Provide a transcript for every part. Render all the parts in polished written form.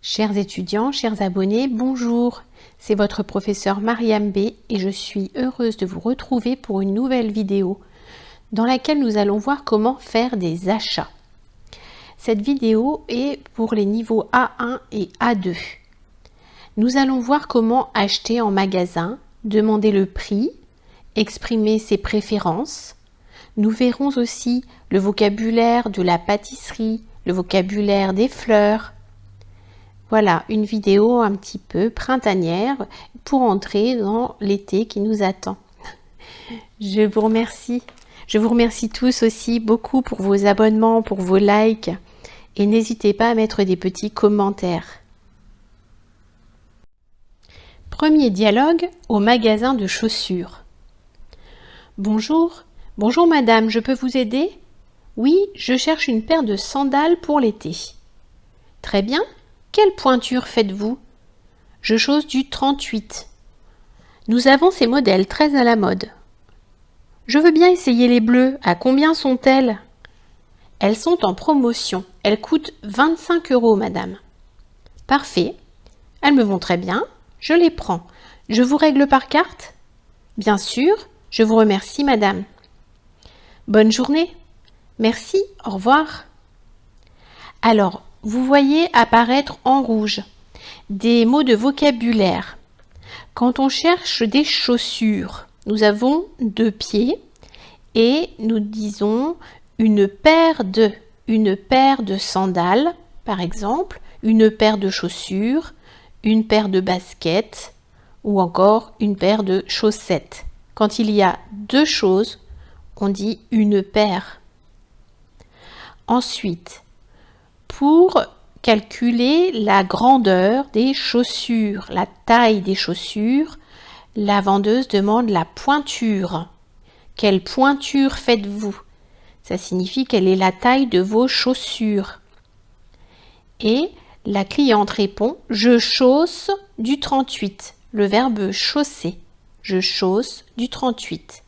Chers étudiants, chers abonnés, bonjour. C'est votre professeur Mariam B et je suis heureuse de vous retrouver pour une nouvelle vidéo dans laquelle nous allons voir comment faire des achats. Cette vidéo est pour les niveaux A1 et A2. Nous allons voir comment acheter en magasin, demander le prix, exprimer ses préférences. Nous verrons aussi le vocabulaire de la pâtisserie, le vocabulaire des fleurs. Voilà, une vidéo un petit peu printanière pour entrer dans l'été qui nous attend. Je vous remercie. Je vous remercie tous aussi beaucoup pour vos abonnements, pour vos likes. Et n'hésitez pas à mettre des petits commentaires. Premier dialogue au magasin de chaussures. Bonjour. Bonjour madame, je peux vous aider? Oui, je cherche une paire de sandales pour l'été. Très bien. Quelle pointure faites-vous? Je chausse du 38. Nous avons ces modèles très à la mode. Je veux bien essayer les bleues. À combien sont-elles? Elles sont en promotion. Elles coûtent 25 €, madame. Parfait. Elles me vont très bien. Je les prends. Je vous règle par carte? Bien sûr. Je vous remercie, madame. Bonne journée. Merci. Au revoir. Alors, vous voyez apparaître en rouge des mots de vocabulaire. Quand on cherche des chaussures, nous avons deux pieds et nous disons une paire de sandales, par exemple, une paire de chaussures, une paire de baskets ou encore une paire de chaussettes. Quand il y a deux choses, on dit une paire. Ensuite, pour calculer la grandeur des chaussures, la taille des chaussures, la vendeuse demande la pointure. Quelle pointure faites-vous? Ça signifie quelle est la taille de vos chaussures. Et la cliente répond « Je chausse du 38 ». Le verbe chausser. Je chausse du 38.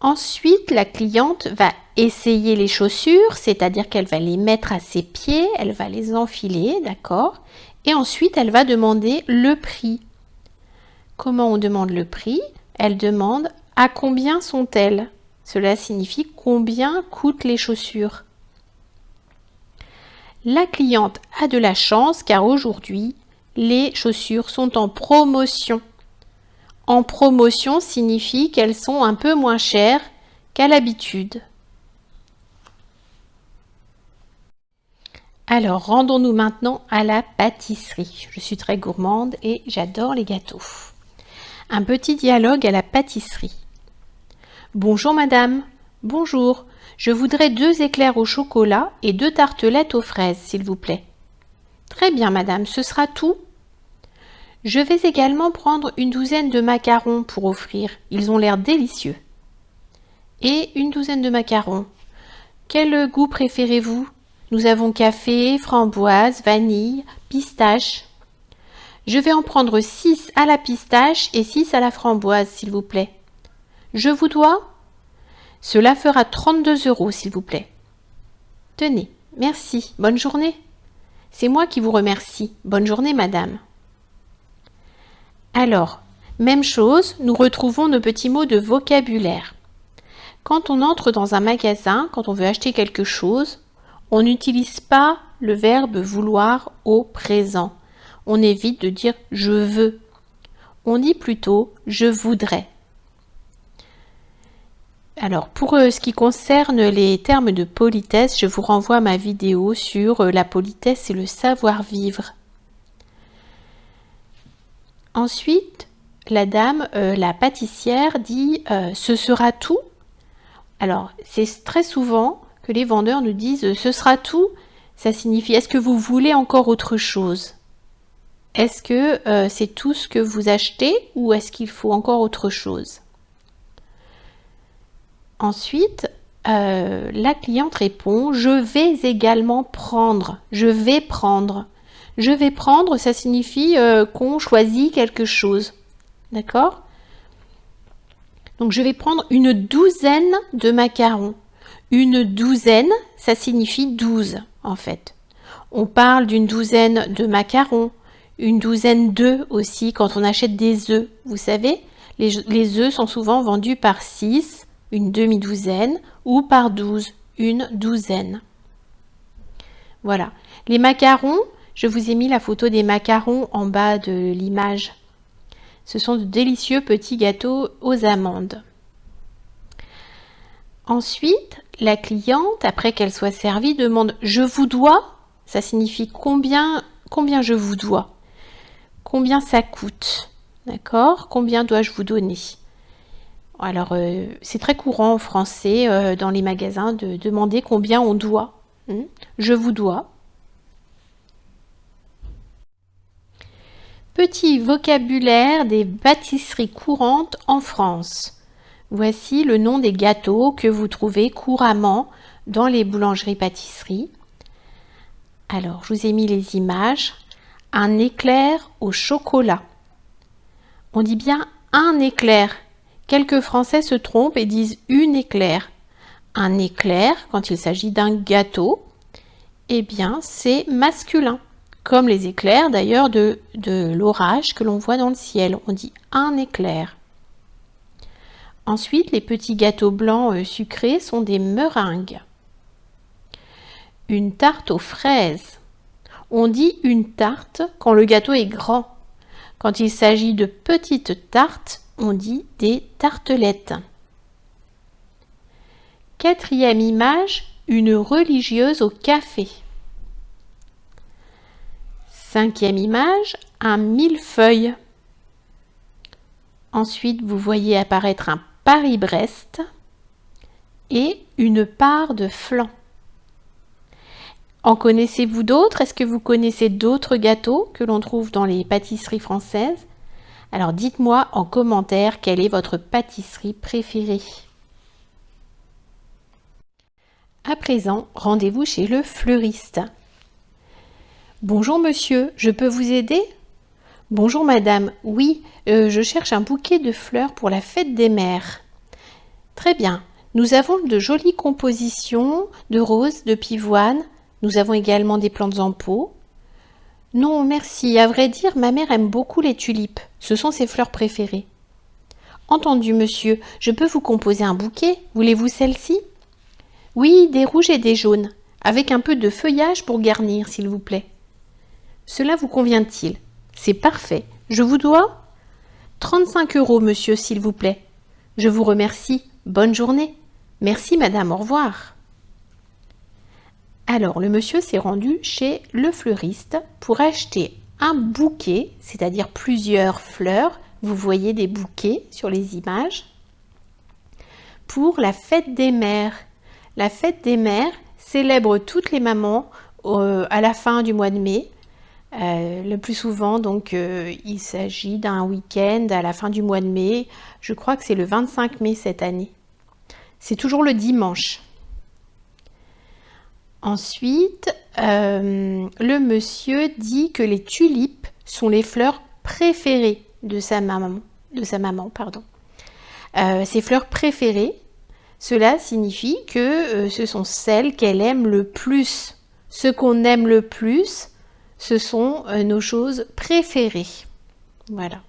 Ensuite, la cliente va essayer les chaussures, c'est-à-dire qu'elle va les mettre à ses pieds, elle va les enfiler, d'accord? Et ensuite, elle va demander le prix. Comment on demande le prix? Elle demande « À combien sont-elles » Cela signifie combien coûtent les chaussures. La cliente a de la chance car aujourd'hui, les chaussures sont en promotion. En promotion signifie qu'elles sont un peu moins chères qu'à l'habitude. Alors, rendons-nous maintenant à la pâtisserie. Je suis très gourmande et j'adore les gâteaux. Un petit dialogue à la pâtisserie. Bonjour madame. Bonjour. Je voudrais 2 éclairs au chocolat et 2 tartelettes aux fraises, s'il vous plaît. Très bien madame, ce sera tout. Je vais également prendre une douzaine de macarons pour offrir. Ils ont l'air délicieux. Et une douzaine de macarons. Quel goût préférez-vous? Nous avons café, framboise, vanille, pistache. Je vais en prendre 6 à la pistache et 6 à la framboise, s'il vous plaît. Je vous dois? Cela fera 32 €, s'il vous plaît. Tenez, merci. Bonne journée. C'est moi qui vous remercie. Bonne journée, madame. Alors, même chose, nous retrouvons nos petits mots de vocabulaire. Quand on entre dans un magasin, quand on veut acheter quelque chose, on n'utilise pas le verbe vouloir au présent. On évite de dire « je veux ». On dit plutôt « je voudrais ». Alors, pour ce qui concerne les termes de politesse, je vous renvoie à ma vidéo sur la politesse et le savoir-vivre. Ensuite, la dame, la pâtissière, dit « ce sera tout ». Alors, c'est très souvent que les vendeurs nous disent « ce sera tout ». Ça signifie « est-ce que vous voulez encore autre chose ?» Est-ce que c'est tout ce que vous achetez ou est-ce qu'il faut encore autre chose? Ensuite, la cliente répond « je vais également prendre ». Je vais prendre. Je vais prendre, ça signifie qu'on choisit quelque chose. D'accord? Donc, je vais prendre une douzaine de macarons. Une douzaine, ça signifie 12, en fait. On parle d'une douzaine de macarons, une douzaine d'œufs aussi quand on achète des œufs. Vous savez, les œufs sont souvent vendus par 6, une demi-douzaine, ou par 12, une douzaine. Voilà. Les macarons, je vous ai mis la photo des macarons en bas de l'image. Ce sont de délicieux petits gâteaux aux amandes. Ensuite, la cliente, après qu'elle soit servie, demande « Je vous dois ?» Ça signifie combien je vous dois. Combien ça coûte. D'accord? Combien dois-je vous donner? Alors, c'est très courant en français dans les magasins de demander combien on doit. Je vous dois. Petit vocabulaire des pâtisseries courantes en France. Voici le nom des gâteaux que vous trouvez couramment dans les boulangeries-pâtisseries. Alors, je vous ai mis les images. Un éclair au chocolat. On dit bien un éclair. Quelques Français se trompent et disent une éclair. Un éclair, quand il s'agit d'un gâteau, eh bien, c'est masculin. Comme les éclairs d'ailleurs de l'orage que l'on voit dans le ciel. On dit un éclair. Ensuite, les petits gâteaux blancs sucrés sont des meringues. Une tarte aux fraises. On dit une tarte quand le gâteau est grand. Quand il s'agit de petites tartes, on dit des tartelettes. Quatrième image, une religieuse au café. Cinquième image, un millefeuille. Ensuite, vous voyez apparaître un Paris-Brest et une part de flan. En connaissez-vous d'autres? Est-ce que vous connaissez d'autres gâteaux que l'on trouve dans les pâtisseries françaises? Alors dites-moi en commentaire quelle est votre pâtisserie préférée. À présent, rendez-vous chez le fleuriste. Bonjour monsieur, je peux vous aider? Bonjour madame, oui, je cherche un bouquet de fleurs pour la fête des mères. Très bien, nous avons de jolies compositions de roses, de pivoine. Nous avons également des plantes en pot. Non, merci. À vrai dire, ma mère aime beaucoup les tulipes. Ce sont ses fleurs préférées. Entendu, monsieur. Je peux vous composer un bouquet? Voulez-vous celle-ci? Oui, des rouges et des jaunes, avec un peu de feuillage pour garnir, s'il vous plaît. Cela vous convient-il? C'est parfait. Je vous dois 35 €, monsieur, s'il vous plaît. Je vous remercie. Bonne journée. Merci, madame. Au revoir. Alors, le monsieur s'est rendu chez le fleuriste pour acheter un bouquet, c'est-à-dire plusieurs fleurs. Vous voyez des bouquets sur les images. Pour la fête des mères. La fête des mères célèbre toutes les mamans à la fin du mois de mai. Le plus souvent, donc, il s'agit d'un week-end à la fin du mois de mai. Je crois que c'est le 25 mai cette année. C'est toujours le dimanche. Ensuite, le monsieur dit que les tulipes sont les fleurs préférées de sa maman. Ses fleurs préférées, cela signifie que ce sont celles qu'elle aime le plus. Ce qu'on aime le plus, ce sont nos choses préférées. Voilà.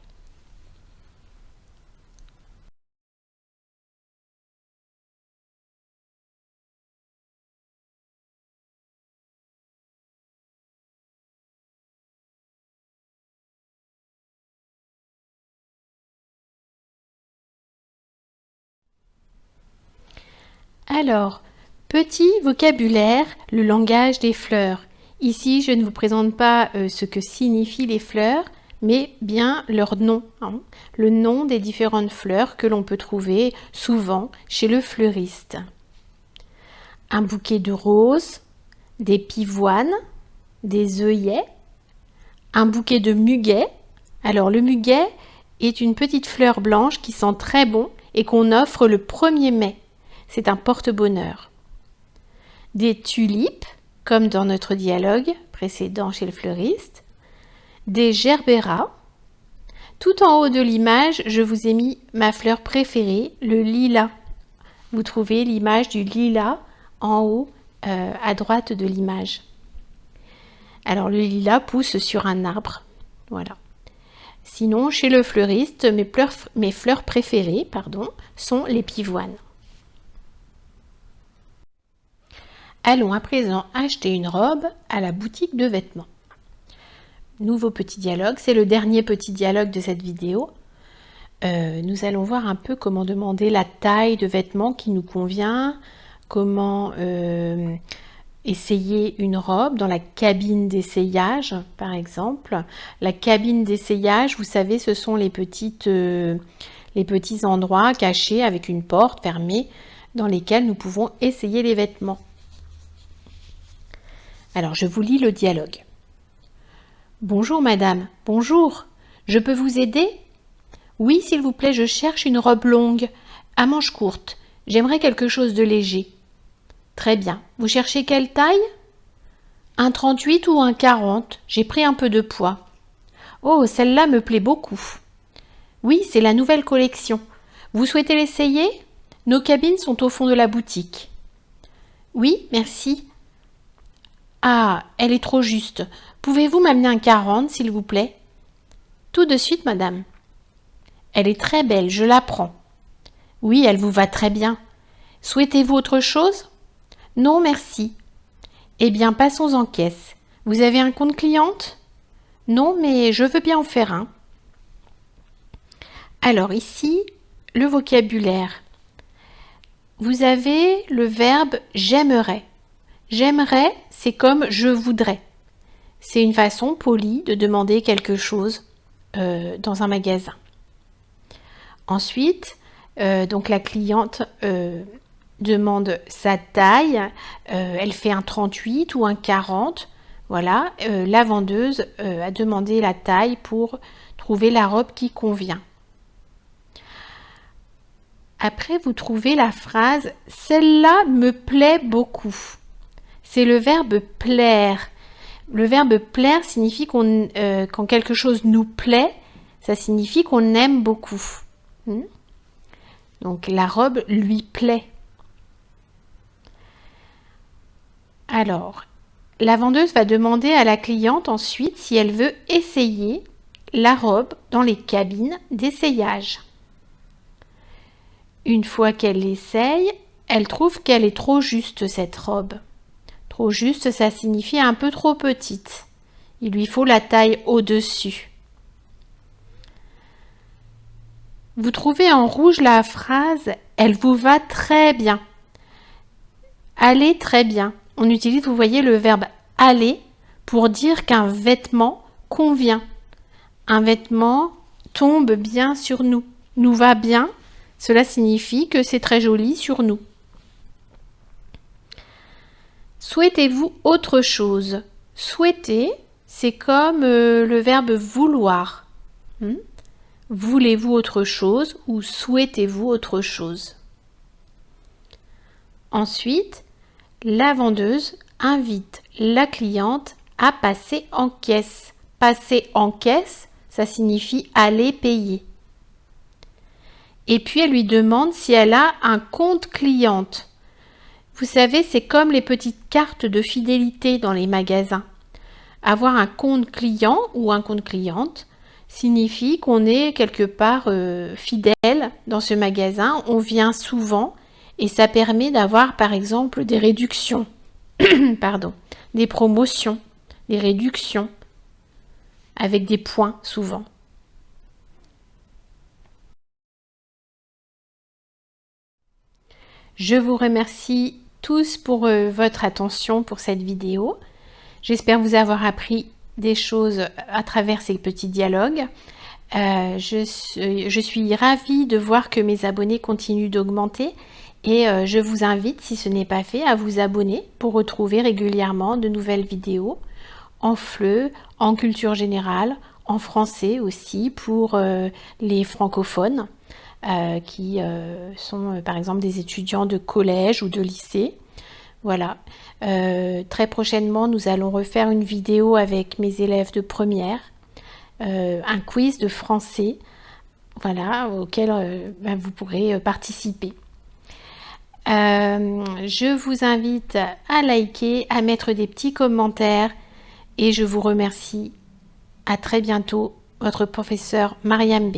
Alors, petit vocabulaire, le langage des fleurs. Ici, je ne vous présente pas ce que signifient les fleurs, mais bien leur nom, le nom des différentes fleurs que l'on peut trouver souvent chez le fleuriste. Un bouquet de roses, des pivoines, des œillets, un bouquet de muguet. Alors le muguet est une petite fleur blanche qui sent très bon et qu'on offre le 1er mai. C'est un porte-bonheur. Des tulipes, comme dans notre dialogue précédent chez le fleuriste. Des gerberas. Tout en haut de l'image, je vous ai mis ma fleur préférée, le lilas. Vous trouvez l'image du lilas en haut à droite de l'image. Alors le lilas pousse sur un arbre. Voilà. Sinon, chez le fleuriste, mes fleurs préférées, sont les pivoines. Allons à présent acheter une robe à la boutique de vêtements. Nouveau petit dialogue, c'est le dernier petit dialogue de cette vidéo. Nous allons voir un peu comment demander la taille de vêtements qui nous convient, comment essayer une robe dans la cabine d'essayage, par exemple. La cabine d'essayage, vous savez, ce sont les petits endroits cachés avec une porte fermée dans lesquels nous pouvons essayer les vêtements. Alors, je vous lis le dialogue. Bonjour madame, bonjour, je peux vous aider? Oui, s'il vous plaît, je cherche une robe longue, à manches courtes. J'aimerais quelque chose de léger. Très bien. Vous cherchez quelle taille? Un 38 ou un 40. J'ai pris un peu de poids. Oh, celle-là me plaît beaucoup. Oui, c'est la nouvelle collection. Vous souhaitez l'essayer? Nos cabines sont au fond de la boutique. Oui, merci. Ah, elle est trop juste. Pouvez-vous m'amener un 40, s'il vous plaît? Tout de suite, madame. Elle est très belle, je la prends. Oui, elle vous va très bien. Souhaitez-vous autre chose? Non, merci. Eh bien, passons en caisse. Vous avez un compte cliente? Non, mais je veux bien en faire un. Alors ici, le vocabulaire. Vous avez le verbe j'aimerais. J'aimerais, c'est comme je voudrais. C'est une façon polie de demander quelque chose dans un magasin. Ensuite, donc la cliente demande sa taille, elle fait un 38 ou un 40. Voilà, la vendeuse a demandé la taille pour trouver la robe qui convient. Après, vous trouvez la phrase « Celle-là me plaît beaucoup ». C'est le verbe « plaire ». Le verbe « plaire » signifie quand quelque chose nous plaît, ça signifie qu'on aime beaucoup. Donc, la robe lui plaît. Alors, la vendeuse va demander à la cliente ensuite si elle veut essayer la robe dans les cabines d'essayage. Une fois qu'elle l'essaye, elle trouve qu'elle est trop juste, cette robe. Trop juste, ça signifie un peu trop petite. Il lui faut la taille au-dessus. Vous trouvez en rouge la phrase « Elle vous va très bien ». Aller très bien. On utilise, vous voyez, le verbe « aller » pour dire qu'un vêtement convient. Un vêtement tombe bien sur nous, nous va bien. Cela signifie que c'est très joli sur nous. Souhaitez-vous autre chose? Souhaiter, c'est comme le verbe vouloir. Voulez-vous autre chose ou souhaitez-vous autre chose? Ensuite, la vendeuse invite la cliente à passer en caisse. Passer en caisse, ça signifie aller payer. Et puis, elle lui demande si elle a un compte cliente. Vous savez, c'est comme les petites cartes de fidélité dans les magasins. Avoir un compte client ou un compte cliente signifie qu'on est quelque part fidèle dans ce magasin. On vient souvent et ça permet d'avoir, par exemple, des réductions, des promotions, des réductions avec des points souvent. Je vous remercie tous pour votre attention pour cette vidéo. J'espère vous avoir appris des choses à travers ces petits dialogues. Je suis ravie de voir que mes abonnés continuent d'augmenter et je vous invite, si ce n'est pas fait, à vous abonner pour retrouver régulièrement de nouvelles vidéos en FLE, en culture générale, en français aussi pour les francophones. Qui sont par exemple des étudiants de collège ou de lycée. Voilà. Très prochainement, nous allons refaire une vidéo avec mes élèves de première, un quiz de français, voilà, auquel vous pourrez participer. Je vous invite à liker, à mettre des petits commentaires et je vous remercie. À très bientôt, votre professeur Mariam B.